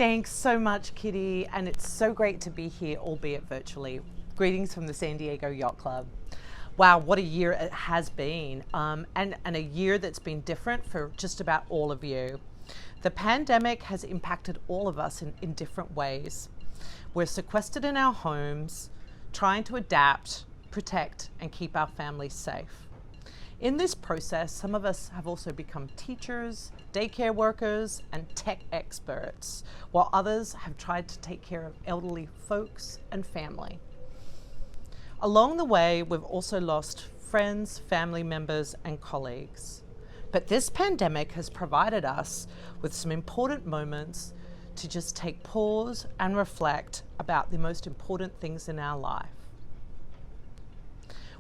Thanks so much, Kitty, and it's so great to be here, albeit virtually. Greetings from the San Diego Yacht Club. Wow, what a year it has been, and a year that's been different for just about all of you. The pandemic has impacted all of us in different ways. We're sequestered in our homes, trying to adapt, protect, and keep our families safe. In this process, some of us have also become teachers, daycare workers, and tech experts, while others have tried to take care of elderly folks and family. Along the way, we've also lost friends, family members, and colleagues. But this pandemic has provided us with some important moments to just take pause and reflect about the most important things in our life.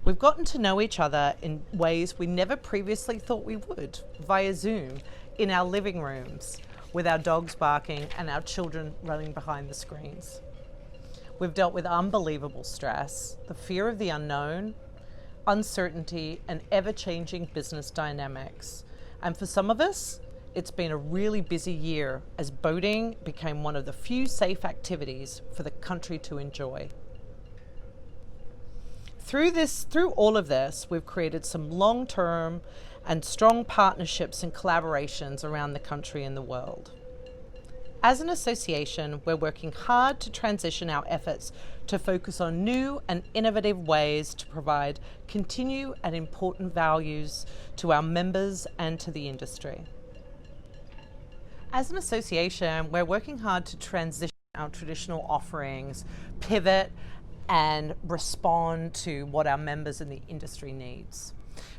We've gotten to know each other in ways we never previously thought we would, via Zoom, in our living rooms, with our dogs barking and our children running behind the screens. We've dealt with unbelievable stress, the fear of the unknown, uncertainty, and ever-changing business dynamics. And for some of us, it's been a really busy year as boating became one of the few safe activities for the country to enjoy. Through all of this, we've created some long-term and strong partnerships and collaborations around the country and the world. As an association, we're working hard to transition our efforts to focus on new and innovative ways to provide continued and important values to our members and to the industry. As an association, we're working hard to transition our traditional offerings, pivot, and respond to what our members in the industry needs.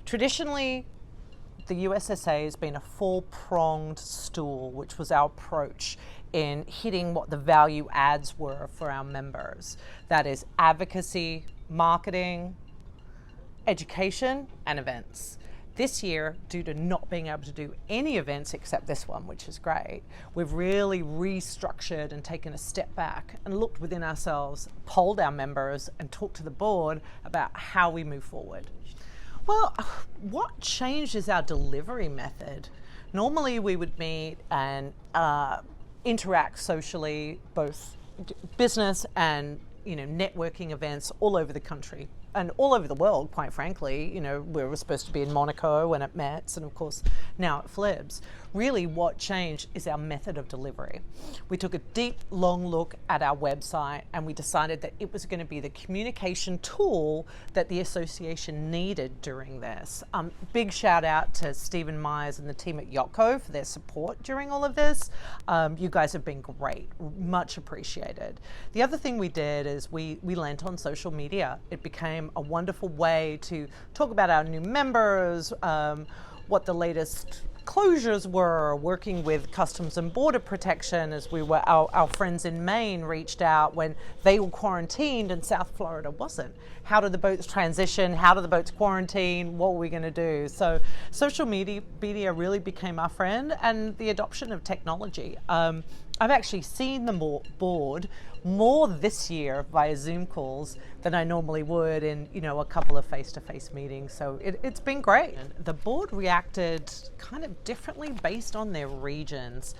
Traditionally, the USSA has been a four-pronged stool, which was our approach in hitting what the value adds were for our members. That is advocacy, marketing, education, and events. This year, due to not being able to do any events except this one, which is great, we've really restructured and taken a step back and looked within ourselves, polled our members, and talked to the board about how we move forward. Well, what changed is our delivery method. Normally we would meet and interact socially, both business and networking events all over the country and all over the world, quite frankly. We were supposed to be in Monaco and at Metz and of course now at Flibs. Really what changed is our method of delivery. We took a deep, long look at our website and we decided that it was going to be the communication tool that the association needed during this. Big shout out to Stephen Myers and the team at Yachtco for their support during all of this. You guys have been great, much appreciated. The other thing we did is we lent on social media. It became a wonderful way to talk about our new members, what the latest closures were, working with Customs and Border Protection as our friends in Maine reached out when they were quarantined and South Florida wasn't. How did the boats transition? How did the boats quarantine? What were we going to do? So social media really became our friend, and the adoption of technology. I've actually seen the board more this year via Zoom calls than I normally would in a couple of face-to-face meetings. So it's been great. The board reacted kind of differently based on their regions.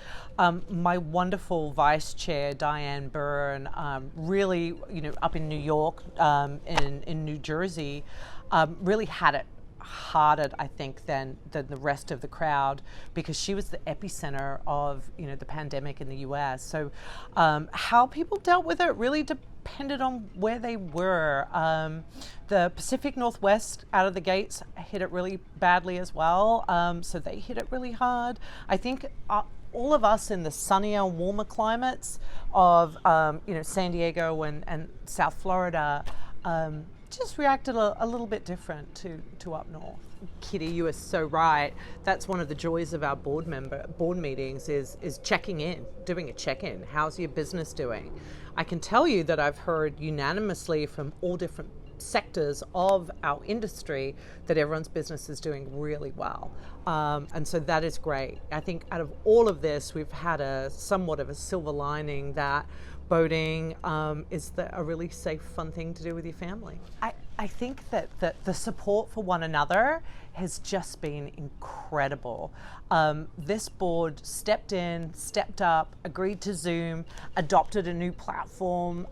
My wonderful vice chair, Diane Byrne, really, up in New York, in New Jersey, really had it harder, I think, than the rest of the crowd, because she was the epicenter of the pandemic in the US. So how people dealt with it really depended on where they were. The Pacific Northwest out of the gates hit it really badly as well, so they hit it really hard. I think all of us in the sunnier, warmer climates of San Diego and South Florida just reacted a little bit different to up north. Kitty, you are so right. That's one of the joys of our board meetings is checking in, doing a check-in. How's your business doing? I can tell you that I've heard unanimously from all different sectors of our industry that everyone's business is doing really well. And so that is great. I think out of all of this, we've had somewhat of a silver lining that boating is a really safe, fun thing to do with your family. I think that the support for one another has just been incredible. This board stepped in, stepped up, agreed to Zoom, adopted a new platform,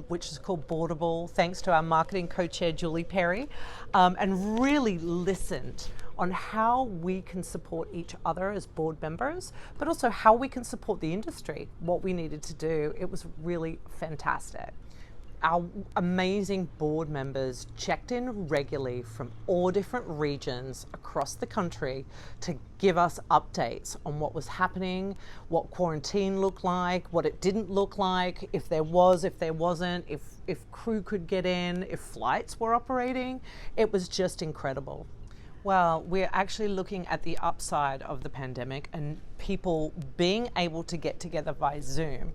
which is called Boardable, thanks to our marketing co-chair, Julie Perry, and really listened on how we can support each other as board members, but also how we can support the industry, what we needed to do. It was really fantastic. Our amazing board members checked in regularly from all different regions across the country to give us updates on what was happening, what quarantine looked like, what it didn't look like, if there was, if there wasn't, if crew could get in, if flights were operating. It was just incredible. Well, we're actually looking at the upside of the pandemic and people being able to get together via Zoom.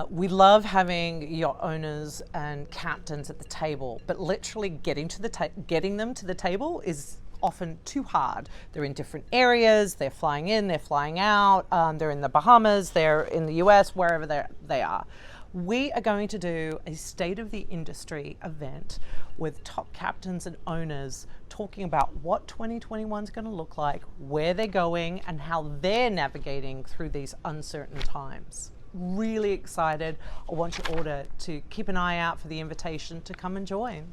We love having yacht owners and captains at the table, but literally getting them to the table is often too hard. They're in different areas, they're flying in, they're flying out, they're in the Bahamas, they're in the US, wherever they are. We are going to do a State of the Industry event with top captains and owners talking about what 2021 is going to look like, where they're going, and how they're navigating through these uncertain times. Really excited. I want you all to keep an eye out for the invitation to come and join.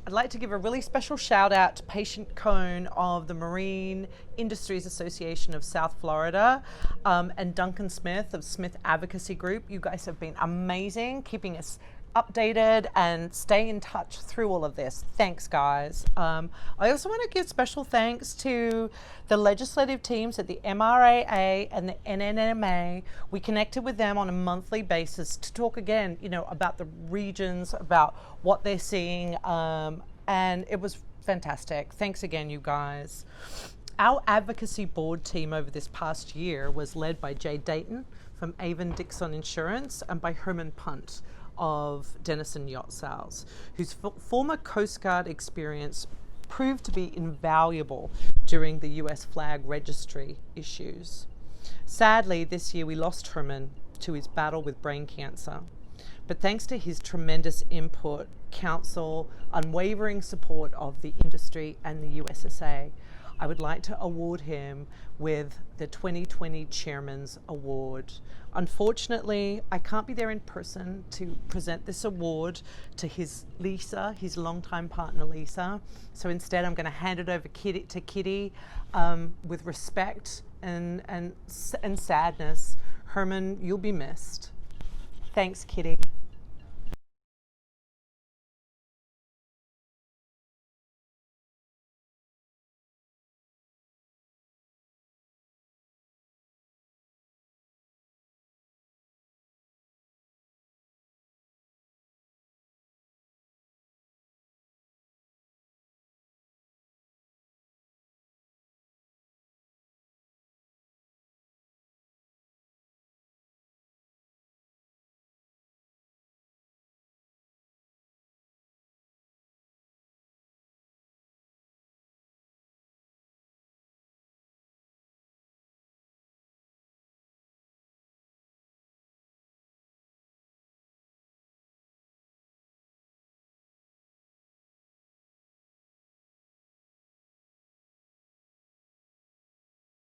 I'd like to give a really special shout out to Patient Cone of the Marine Industries Association of South Florida and Duncan Smith of Smith Advocacy Group. You guys have been amazing, keeping us updated and stay in touch through all of this. Thanks, guys. I also want to give special thanks to the legislative teams at the MRAA and the NNMA. We connected with them on a monthly basis to talk again, about the regions, about what they're seeing, and it was fantastic. Thanks again, you guys. Our advocacy board team over this past year was led by Jay Dayton from Avon Dixon Insurance and by Herman Punt of Denison Yacht Sales, whose former Coast Guard experience proved to be invaluable during the US flag registry issues. Sadly, this year we lost Herman to his battle with brain cancer, but thanks to his tremendous input, counsel, unwavering support of the industry and the USSA, I would like to award him with the 2020 Chairman's Award. Unfortunately, I can't be there in person to present this award to his longtime partner Lisa. So instead, I'm going to hand it over to Kitty with respect and sadness. Herman, you'll be missed. Thanks, Kitty.